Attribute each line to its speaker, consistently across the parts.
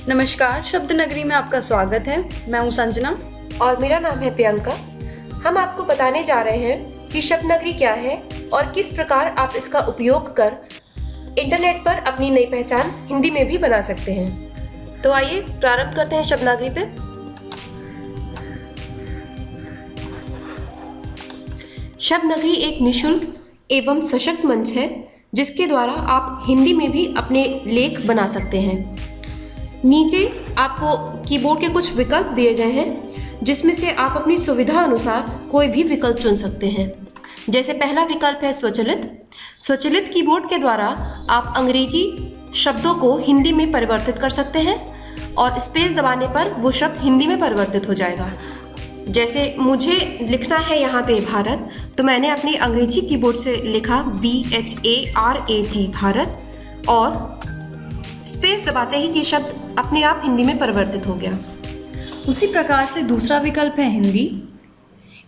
Speaker 1: नमस्कार, शब्द नगरी में आपका स्वागत है। मैं हूँ संजना
Speaker 2: और मेरा नाम है प्रियंका। हम आपको बताने जा रहे हैं कि शब्द नगरी क्या है और किस प्रकार आप इसका उपयोग कर इंटरनेट पर अपनी नई पहचान हिंदी में भी बना सकते हैं। तो आइए प्रारंभ करते हैं शब्द नगरी पे। शब्द नगरी एक निःशुल्क एवं सशक्त मंच है जिसके द्वारा आप हिंदी में भी अपने लेख बना सकते हैं। नीचे आपको कीबोर्ड के कुछ विकल्प दिए गए हैं जिसमें से आप अपनी सुविधा अनुसार कोई भी विकल्प चुन सकते हैं। जैसे पहला विकल्प है स्वचलित। स्वचलित कीबोर्ड के द्वारा आप अंग्रेजी शब्दों को हिंदी में परिवर्तित कर सकते हैं और स्पेस दबाने पर वो शब्द हिंदी में परिवर्तित हो जाएगा। जैसे मुझे लिखना है यहाँ पे भारत, तो मैंने अपनी अंग्रेजी कीबोर्ड से लिखा BHARAT भारत और स्पेस दबाते ही ये शब्द अपने आप हिंदी में परिवर्तित हो गया।
Speaker 1: उसी प्रकार से दूसरा विकल्प है हिंदी।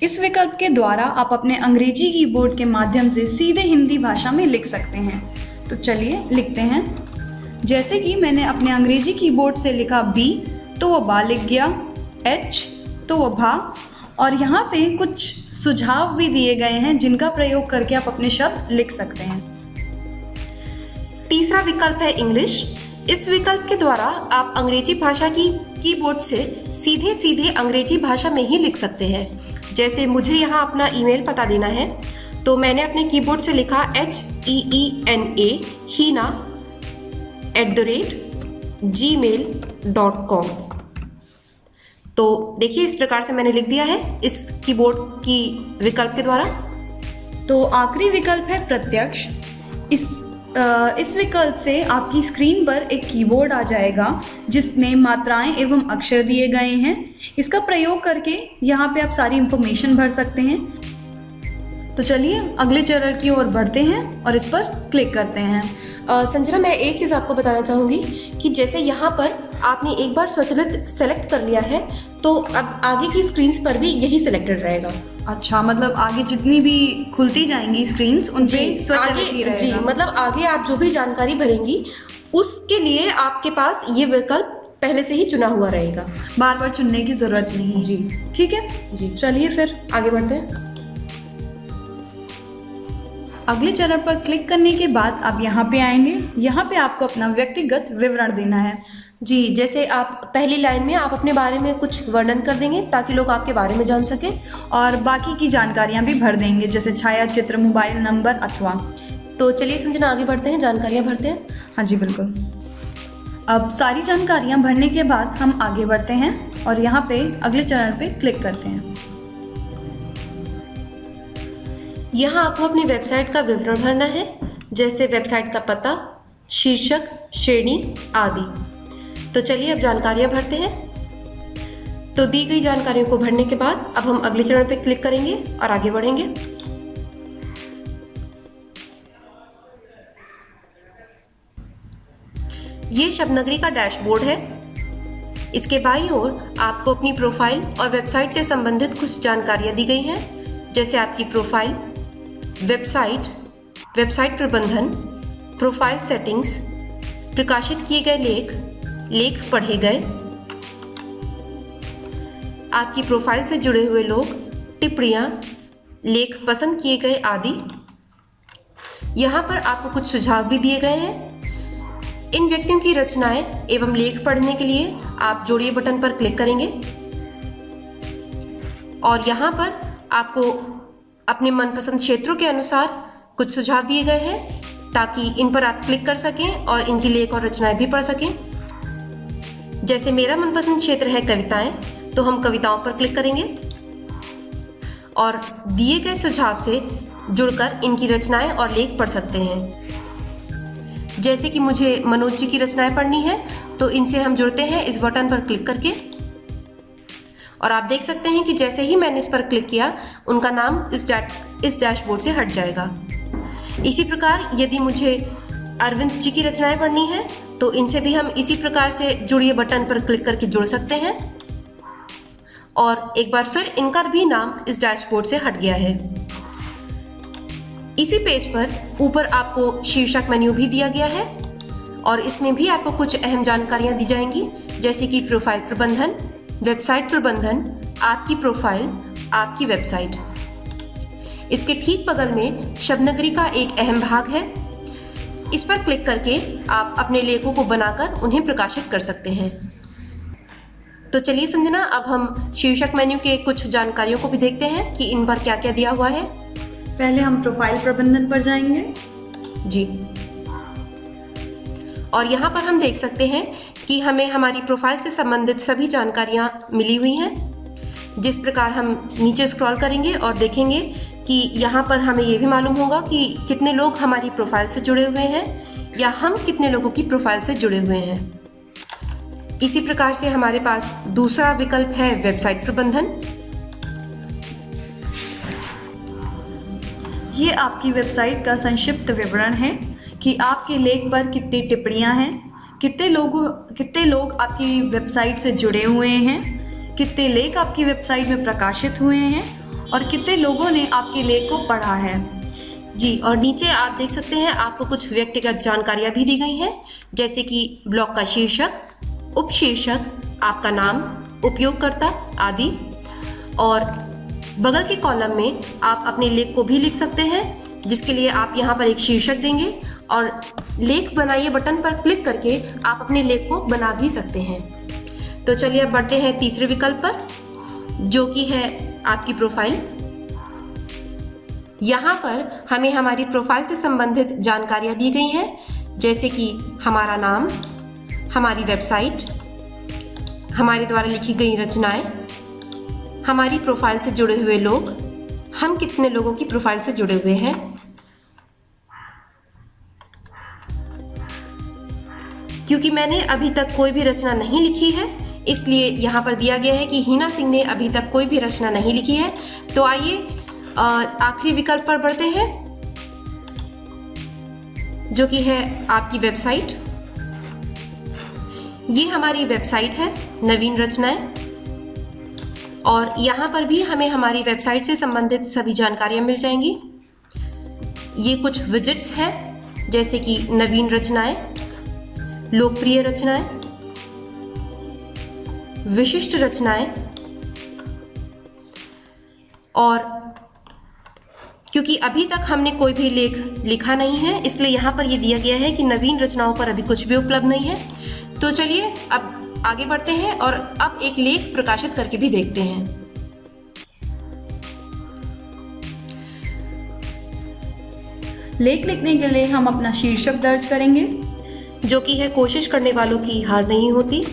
Speaker 1: इस विकल्प के द्वारा आप अपने अंग्रेजी कीबोर्ड के माध्यम से सीधे हिंदी भाषा में लिख सकते हैं। तो चलिए लिखते हैं। जैसे कि मैंने अपने अंग्रेजी कीबोर्ड से लिखा B तो वो बा लिख गया, H तो वो भा, और यहाँ पे कुछ सुझाव भी दिए गए हैं जिनका प्रयोग करके आप अपने शब्द लिख सकते हैं।
Speaker 2: तीसरा विकल्प है इंग्लिश। इस विकल्प के द्वारा आप अंग्रेजी भाषा की कीबोर्ड से सीधे सीधे अंग्रेजी भाषा में ही लिख सकते हैं। जैसे मुझे यहाँ अपना ईमेल पता देना है, तो मैंने अपने कीबोर्ड से लिखा HEENA HEENA@gmail.com। तो देखिए इस प्रकार से मैंने लिख दिया है इस कीबोर्ड की विकल्प के द्वारा।
Speaker 1: तो आखिरी विकल्प है प्रत्यक्ष। इस विकल्प से आपकी स्क्रीन पर एक कीबोर्ड आ जाएगा जिसमें मात्राएं एवं अक्षर दिए गए हैं। इसका प्रयोग करके यहाँ पे आप सारी इंफॉर्मेशन भर सकते हैं। तो चलिए अगले चरण की ओर बढ़ते हैं और इस पर क्लिक करते हैं।
Speaker 2: संजना, मैं एक चीज़ आपको बताना चाहूँगी कि जैसे यहाँ पर आपने एक बार स्वचलित सेलेक्ट कर लिया है तो अब आगे की स्क्रीन्स पर भी यही सिलेक्टेड रहेगा।
Speaker 1: अच्छा, मतलब आगे जितनी भी खुलती जाएंगी स्क्रीन्स उन पे स्वचलित ही रहेगा।
Speaker 2: जी, मतलब आगे आप जो भी जानकारी भरेंगी उसके लिए आपके पास ये विकल्प पहले से ही चुना हुआ रहेगा,
Speaker 1: बार बार चुनने की जरूरत नहीं।
Speaker 2: जी
Speaker 1: ठीक है
Speaker 2: जी,
Speaker 1: चलिए फिर
Speaker 2: आगे बढ़ते हैं।
Speaker 1: अगले चरण पर क्लिक करने के बाद आप यहाँ पे आएंगे। यहाँ पे आपको अपना व्यक्तिगत विवरण देना है।
Speaker 2: जी, जैसे आप पहली लाइन में आप अपने बारे में कुछ वर्णन कर देंगे ताकि लोग आपके बारे में जान सकें,
Speaker 1: और बाकी की जानकारियाँ भी भर देंगे जैसे छाया चित्र, मोबाइल नंबर अथवा।
Speaker 2: तो चलिए संजना आगे बढ़ते हैं, जानकारियाँ भरते हैं।
Speaker 1: हाँ जी बिल्कुल। अब सारी जानकारियाँ भरने के बाद हम आगे बढ़ते हैं और यहाँ पे अगले चरण पे क्लिक करते हैं।
Speaker 2: यहाँ आपको अपनी वेबसाइट का विवरण भरना है, जैसे वेबसाइट का पता, शीर्षक, श्रेणी आदि। तो चलिए अब जानकारियाँ भरते हैं। तो दी गई जानकारियों को भरने के बाद अब हम अगले चरण पर क्लिक करेंगे और आगे बढ़ेंगे। ये शब्द नगरी का डैशबोर्ड है। इसके बाईं ओर आपको अपनी प्रोफाइल और वेबसाइट से संबंधित कुछ जानकारियाँ दी गई हैं, जैसे आपकी प्रोफाइल, वेबसाइट प्रबंधन, प्रोफाइल सेटिंग्स, प्रकाशित किए गए लेख पढ़े गए, आपकी प्रोफाइल से जुड़े हुए लोग, टिप्पणियाँ, लेख पसंद किए गए आदि। यहाँ पर आपको कुछ सुझाव भी दिए गए हैं। इन व्यक्तियों की रचनाएं एवं लेख पढ़ने के लिए आप जोड़िए बटन पर क्लिक करेंगे और यहाँ पर आपको अपने मनपसंद क्षेत्रों के अनुसार कुछ सुझाव दिए गए हैं ताकि इन पर आप क्लिक कर सकें और इनकी लेख और रचनाएं भी पढ़ सकें। जैसे मेरा मनपसंद क्षेत्र है कविताएं, तो हम कविताओं पर क्लिक करेंगे और दिए गए सुझाव से जुड़कर इनकी रचनाएं और लेख पढ़ सकते हैं। जैसे कि मुझे मनोज जी की रचनाएं पढ़नी है, तो इनसे हम जुड़ते हैं इस बटन पर क्लिक करके, और आप देख सकते हैं कि जैसे ही मैंने इस पर क्लिक किया उनका नाम इस डैशबोर्ड से हट जाएगा। इसी प्रकार यदि मुझे अरविंद जी की रचनाएं पढ़नी है तो इनसे भी हम इसी प्रकार से जुड़िए बटन पर क्लिक करके जुड़ सकते हैं, और एक बार फिर इनका भी नाम इस डैशबोर्ड से हट गया है। इसी पेज पर ऊपर आपको शीर्षक मेन्यू भी दिया गया है और इसमें भी आपको कुछ अहम जानकारियां दी जाएंगी, जैसे कि प्रोफाइल प्रबंधन, वेबसाइट प्रबंधन, आपकी प्रोफाइल, आपकी वेबसाइट। इसके ठीक बगल में शब्दनगरी का एक अहम भाग है। इस पर क्लिक करके आप अपने लेखों को बनाकर उन्हें प्रकाशित कर सकते हैं। तो चलिए संजना, अब हम शीर्षक मेन्यू के कुछ जानकारियों को भी देखते हैं कि इन पर क्या क्या दिया हुआ है।
Speaker 1: पहले हम प्रोफाइल प्रबंधन पर जाएंगे।
Speaker 2: जी, और यहाँ पर हम देख सकते हैं कि हमें हमारी प्रोफाइल से संबंधित सभी जानकारियाँ मिली हुई हैं। जिस प्रकार हम नीचे स्क्रॉल करेंगे और देखेंगे कि यहाँ पर हमें ये भी मालूम होगा कि कितने लोग हमारी प्रोफाइल से जुड़े हुए हैं या हम कितने लोगों की प्रोफाइल से जुड़े हुए हैं। इसी प्रकार से हमारे पास दूसरा विकल्प है वेबसाइट प्रबंधन।
Speaker 1: ये आपकी वेबसाइट का संक्षिप्त विवरण है कि आपके लेख पर कितनी टिप्पणियां हैं, कितने लोग आपकी वेबसाइट से जुड़े हुए हैं, कितने लेख आपकी वेबसाइट में प्रकाशित हुए हैं और कितने लोगों ने आपके लेख को पढ़ा है।
Speaker 2: जी, और नीचे आप देख सकते हैं आपको कुछ व्यक्तिगत जानकारियां भी दी गई हैं, जैसे कि ब्लॉग का शीर्षक, उपशीर्षक, आपका नाम, उपयोगकर्ता आदि। और बगल के कॉलम में आप अपने लेख को भी लिख सकते हैं, जिसके लिए आप यहाँ पर एक शीर्षक देंगे और लेख बनाइए बटन पर क्लिक करके आप अपने लेख को बना भी सकते हैं। तो चलिए अब बढ़ते हैं तीसरे विकल्प पर, जो कि है आपकी प्रोफाइल। यहाँ पर हमें हमारी प्रोफाइल से संबंधित जानकारियाँ दी गई हैं, जैसे कि हमारा नाम, हमारी वेबसाइट, हमारे द्वारा लिखी गई रचनाएं, हमारी प्रोफाइल से जुड़े हुए लोग, हम कितने लोगों की प्रोफाइल से जुड़े हुए हैं। क्योंकि मैंने अभी तक कोई भी रचना नहीं लिखी है, इसलिए यहाँ पर दिया गया है कि हीना सिंह ने अभी तक कोई भी रचना नहीं लिखी है। तो आइए आखिरी विकल्प पर बढ़ते हैं, जो कि है आपकी वेबसाइट। ये हमारी वेबसाइट है नवीन रचनाएं, और यहाँ पर भी हमें हमारी वेबसाइट से संबंधित सभी जानकारियाँ मिल जाएंगी। ये कुछ विजिट्स हैं, जैसे कि नवीन रचनाएं, लोकप्रिय रचनाएं, विशिष्ट रचनाएं। और क्योंकि अभी तक हमने कोई भी लेख लिखा नहीं है, इसलिए यहाँ पर ये दिया गया है कि नवीन रचनाओं पर अभी कुछ भी उपलब्ध नहीं है। तो चलिए अब आगे बढ़ते हैं और अब एक लेख प्रकाशित करके भी देखते हैं।
Speaker 1: लेख लिखने के लिए हम अपना शीर्षक दर्ज करेंगे,
Speaker 2: जो कि है कोशिश करने वालों की हार नहीं होती।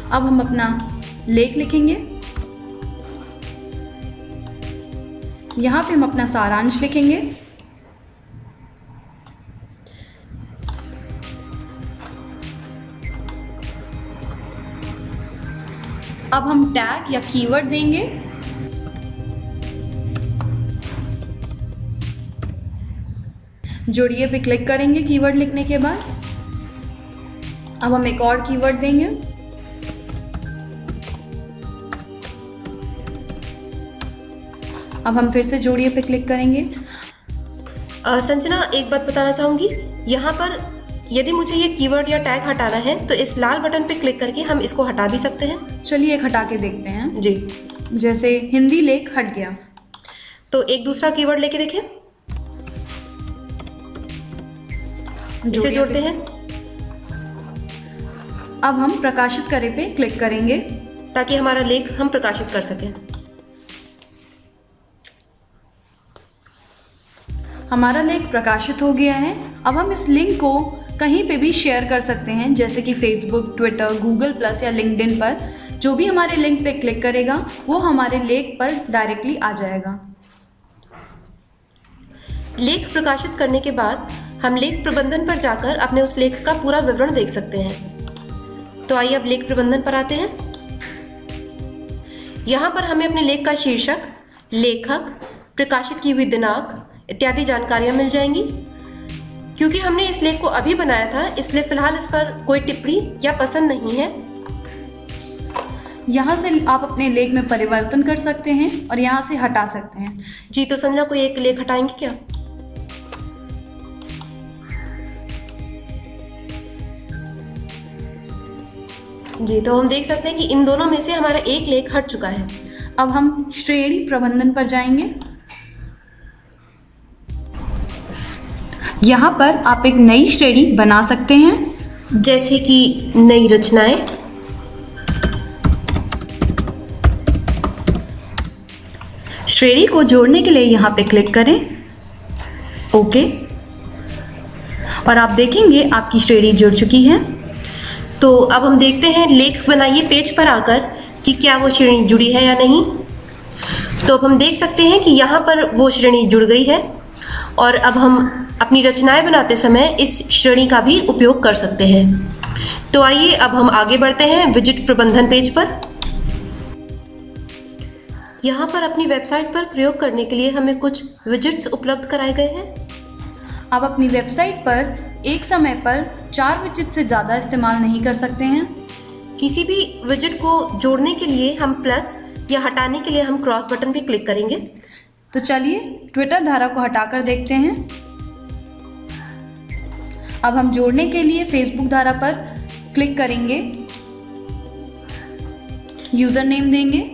Speaker 1: अब हम अपना लेख लिखेंगे। यहाँ पे हम अपना सारांश लिखेंगे। अब हम टैग या कीवर्ड देंगे। जोड़िए पे क्लिक करेंगे कीवर्ड लिखने के बाद। अब हम एक और कीवर्ड देंगे। अब हम फिर से जोड़िए पे क्लिक करेंगे।
Speaker 2: संजना, एक बात बताना चाहूँगी, यहाँ पर यदि मुझे ये कीवर्ड या टैग हटाना है तो इस लाल बटन पे क्लिक करके हम इसको हटा भी सकते हैं।
Speaker 1: चलिए एक हटा के देखते हैं।
Speaker 2: जी,
Speaker 1: जैसे हिंदी लेख हट गया।
Speaker 2: तो एक दूसरा कीवर्ड लेके देखें, इसे जोड़ते हैं।
Speaker 1: अब हम प्रकाशित करें पे क्लिक करेंगे
Speaker 2: ताकि हमारा लेख हम प्रकाशित कर सकें।
Speaker 1: हमारा लेख प्रकाशित हो गया है। अब हम इस लिंक को कहीं पे भी शेयर कर सकते हैं, जैसे कि फेसबुक, ट्विटर, गूगल प्लस या लिंक्डइन पर। जो भी हमारे लिंक पे क्लिक करेगा वो हमारे लेख पर डायरेक्टली आ जाएगा।
Speaker 2: लेख प्रकाशित करने के बाद हम लेख प्रबंधन पर जाकर अपने उस लेख का पूरा विवरण देख सकते हैं। तो आइए अब लेख प्रबंधन पर आते हैं। यहाँ पर हमें अपने लेख का शीर्षक, लेखक, प्रकाशित की हुई दिनांक इत्यादि जानकारियाँ मिल जाएंगी। क्योंकि हमने इस लेख को अभी बनाया था, इसलिए फिलहाल इस पर कोई टिप्पणी या पसंद नहीं है।
Speaker 1: यहाँ से आप अपने लेख में परिवर्तन कर सकते हैं और यहाँ से हटा सकते हैं।
Speaker 2: जी, तो संजना कोई एक लेख हटाएंगे क्या? जी, तो हम देख सकते हैं कि इन दोनों में से हमारा एक लेख हट चुका है।
Speaker 1: अब हम श्रेणी प्रबंधन पर जाएंगे। यहाँ पर आप एक नई श्रेणी बना सकते हैं,
Speaker 2: जैसे कि नई रचनाएं।
Speaker 1: श्रेणी को जोड़ने के लिए यहाँ पे क्लिक करें, ओके, और आप देखेंगे आपकी श्रेणी जुड़ चुकी है।
Speaker 2: तो अब हम देखते हैं लेख बनाइए पेज पर आकर कि क्या वो श्रेणी जुड़ी है या नहीं। तो अब हम देख सकते हैं कि यहाँ पर वो श्रेणी जुड़ गई है और अब हम अपनी रचनाएं बनाते समय इस श्रेणी का भी उपयोग कर सकते हैं। तो आइए अब हम आगे बढ़ते हैं विजिट प्रबंधन पेज पर। यहाँ पर अपनी वेबसाइट पर प्रयोग करने के लिए हमें कुछ विजिट्स उपलब्ध कराए गए हैं।
Speaker 1: आप अपनी वेबसाइट पर एक समय पर 4 विजिट से ज़्यादा इस्तेमाल नहीं कर सकते हैं।
Speaker 2: किसी भी विजिट को जोड़ने के लिए हम प्लस या हटाने के लिए हम क्रॉस बटन पे क्लिक करेंगे।
Speaker 1: तो चलिए ट्विटर धारा को हटाकर देखते हैं। अब हम जोड़ने के लिए फेसबुक धारा पर क्लिक करेंगे, यूज़र नेम देंगे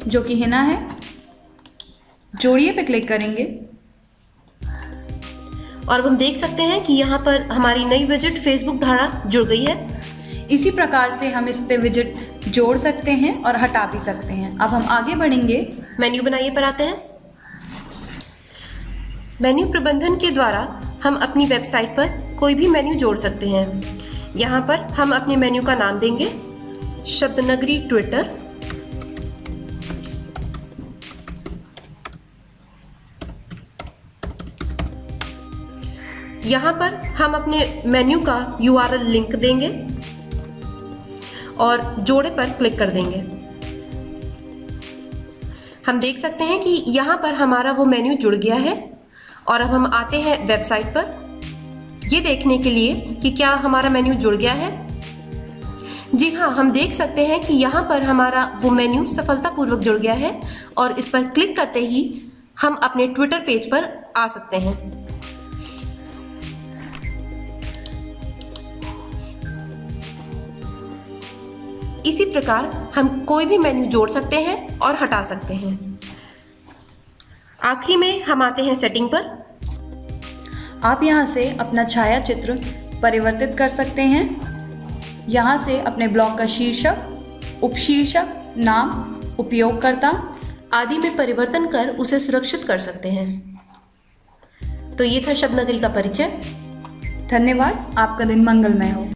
Speaker 1: जो कि हिना है, जोड़िए पे क्लिक करेंगे
Speaker 2: और अब हम देख सकते हैं कि यहाँ पर हमारी नई विजिट फेसबुक धारा जुड़ गई है।
Speaker 1: इसी प्रकार से हम इस पे विजिट जोड़ सकते हैं और हटा भी सकते हैं। अब हम आगे बढ़ेंगे,
Speaker 2: मेन्यू बनाइए पर आते हैं। मेन्यू प्रबंधन के द्वारा हम अपनी वेबसाइट पर कोई भी मेन्यू जोड़ सकते हैं। यहाँ पर हम अपने मेन्यू का नाम देंगे शब्दनगरी ट्विटर। यहाँ पर हम अपने मेन्यू का URL लिंक देंगे और जोड़े पर क्लिक कर देंगे। हम देख सकते हैं कि यहाँ पर हमारा वो मेन्यू जुड़ गया है और अब हम आते हैं वेबसाइट पर ये देखने के लिए कि क्या हमारा मेन्यू जुड़ गया है। जी हाँ, हम देख सकते हैं कि यहाँ पर हमारा वो मेन्यू सफलतापूर्वक जुड़ गया है और इस पर क्लिक करते ही हम अपने ट्विटर पेज पर आ सकते हैं। इसी प्रकार हम कोई भी मेन्यू जोड़ सकते हैं और हटा सकते हैं। आखिरी में हम आते हैं सेटिंग पर।
Speaker 1: आप यहाँ से अपना छायाचित्र परिवर्तित कर सकते हैं। यहाँ से अपने ब्लॉग का शीर्षक, उपशीर्षक, नाम, उपयोगकर्ता
Speaker 2: आदि में परिवर्तन कर उसे सुरक्षित कर सकते हैं। तो ये था शब्दनगरी का परिचय।
Speaker 1: धन्यवाद। आपका दिन मंगलमय हो।